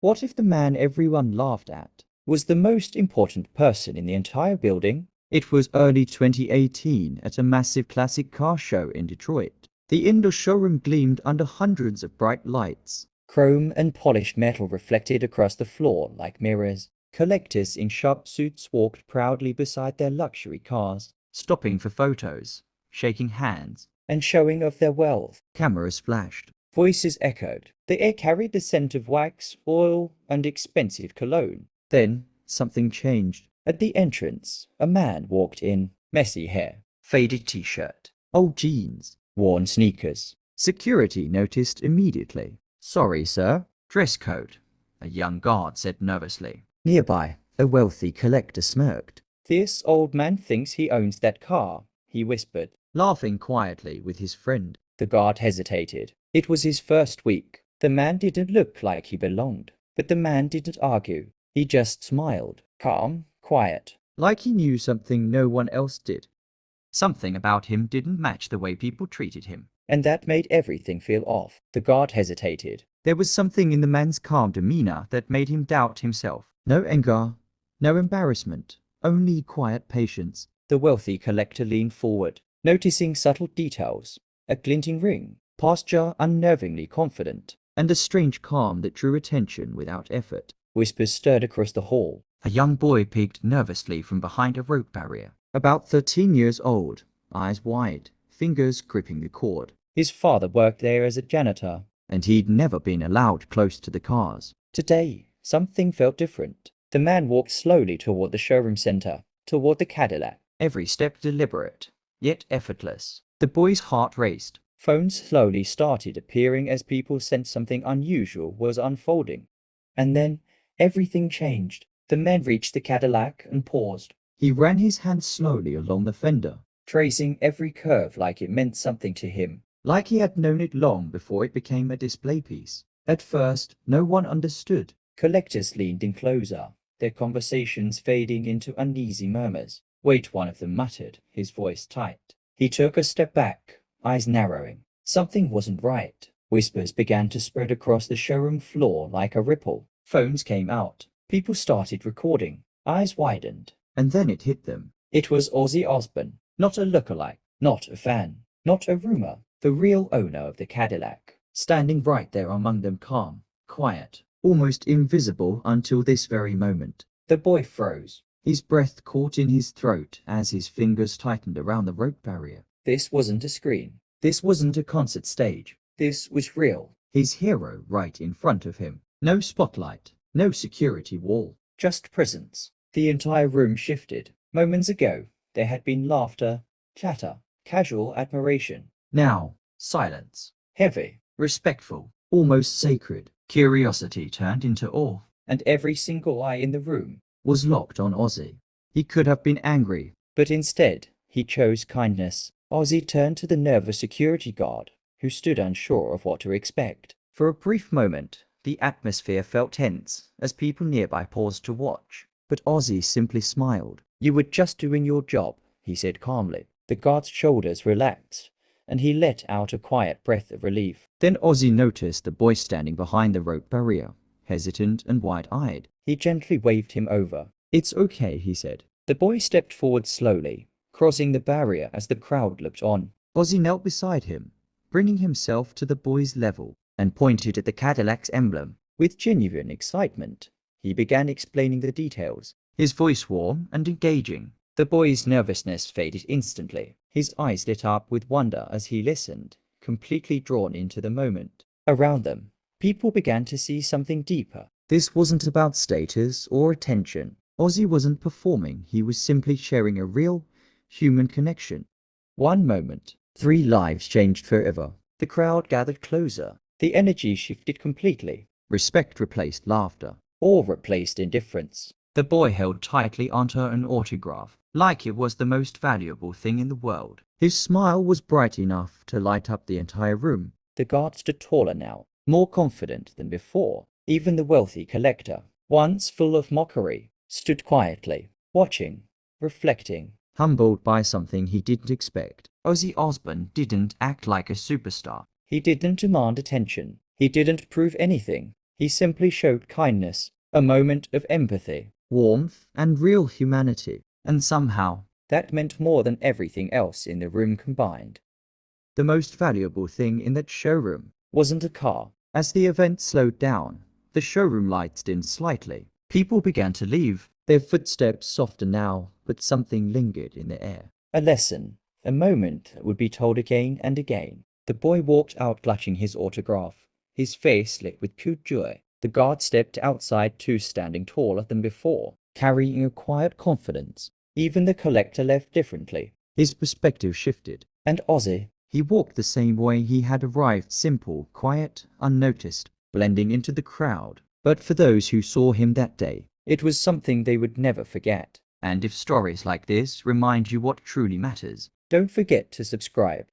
What if the man everyone laughed at was the most important person in the entire building? It was early 2018 at a massive classic car show in Detroit. The indoor showroom gleamed under hundreds of bright lights. Chrome and polished metal reflected across the floor like mirrors. Collectors in sharp suits walked proudly beside their luxury cars, stopping for photos, shaking hands, and showing off their wealth. Cameras flashed. Voices echoed. The air carried the scent of wax, oil, and expensive cologne. Then something changed. At the entrance, a man walked in. Messy hair, faded t-shirt, old jeans, worn sneakers. Security noticed immediately. "Sorry, sir. Dress code," a young guard said nervously. Nearby, a wealthy collector smirked. "This old man thinks he owns that car," he whispered, laughing quietly with his friend. The guard hesitated. It was his first week. The man didn't look like he belonged, but the man didn't argue. He just smiled, calm, quiet, like he knew something no one else did. Something about him didn't match the way people treated him, and that made everything feel off. The guard hesitated. There was something in the man's calm demeanor that made him doubt himself. No anger, no embarrassment, only quiet patience. The wealthy collector leaned forward, noticing subtle details. A glinting ring, posture unnervingly confident, and a strange calm that drew attention without effort. Whispers stirred across the hall. A young boy peeked nervously from behind a rope barrier. About 13 years old, eyes wide, fingers gripping the cord. His father worked there as a janitor, and he'd never been allowed close to the cars. Today, something felt different. The man walked slowly toward the showroom center, toward the Cadillac, every step deliberate, yet effortless. The boy's heart raced. Phones slowly started appearing as people sensed something unusual was unfolding. And then, everything changed. The man reached the Cadillac and paused. He ran his hand slowly along the fender, tracing every curve like it meant something to him, like he had known it long before it became a display piece. At first, no one understood. Collectors leaned in closer, their conversations fading into uneasy murmurs. "Wait," one of them muttered, his voice tight. He took a step back, eyes narrowing. Something wasn't right. Whispers began to spread across the showroom floor like a ripple. Phones came out. People started recording. Eyes widened. And then it hit them. It was Ozzy Osbourne. Not a lookalike, not a fan, not a rumor. The real owner of the Cadillac, standing right there among them, calm, quiet, almost invisible until this very moment. The boy froze. His breath caught in his throat as his fingers tightened around the rope barrier. This wasn't a screen. This wasn't a concert stage. This was real. His hero right in front of him. No spotlight, no security wall, just presence. The entire room shifted. Moments ago, there had been laughter, chatter, casual admiration. Now, silence. Heavy, respectful, almost sacred. Curiosity turned into awe, and every single eye in the room was locked on Ozzy. He could have been angry, but instead, he chose kindness. Ozzy turned to the nervous security guard, who stood unsure of what to expect. For a brief moment, the atmosphere felt tense as people nearby paused to watch. But Ozzy simply smiled. "You were just doing your job," he said calmly. The guard's shoulders relaxed, and he let out a quiet breath of relief. Then Ozzy noticed the boy standing behind the rope barrier, hesitant and wide-eyed. He gently waved him over. "It's okay," he said. The boy stepped forward slowly, crossing the barrier as the crowd looked on. Ozzy knelt beside him, bringing himself to the boy's level, and pointed at the Cadillac's emblem. With genuine excitement, he began explaining the details, his voice warm and engaging. The boy's nervousness faded instantly. His eyes lit up with wonder as he listened, completely drawn into the moment. Around them, people began to see something deeper. This wasn't about status or attention. Ozzy wasn't performing, he was simply sharing a real, human connection. One moment, 3 lives changed forever. The crowd gathered closer. The energy shifted completely. Respect replaced laughter. Awe replaced indifference. The boy held tightly onto an autograph, like it was the most valuable thing in the world. His smile was bright enough to light up the entire room. The guard stood taller now, more confident than before. Even the wealthy collector, once full of mockery, stood quietly, watching, reflecting, humbled by something he didn't expect. Ozzy Osbourne didn't act like a superstar. He didn't demand attention. He didn't prove anything. He simply showed kindness, a moment of empathy, warmth, and real humanity. And somehow, that meant more than everything else in the room combined. The most valuable thing in that showroom wasn't a car. As the event slowed down, the showroom lights dimmed slightly. People began to leave, their footsteps softer now, but something lingered in the air. A lesson, a moment that would be told again and again. The boy walked out clutching his autograph, his face lit with pure joy. The guard stepped outside too, standing taller than before, carrying a quiet confidence. Even the collector left differently. His perspective shifted. And Ozzy, he walked the same way he had arrived, simple, quiet, unnoticed, blending into the crowd. But for those who saw him that day, it was something they would never forget. And if stories like this remind you what truly matters, don't forget to subscribe.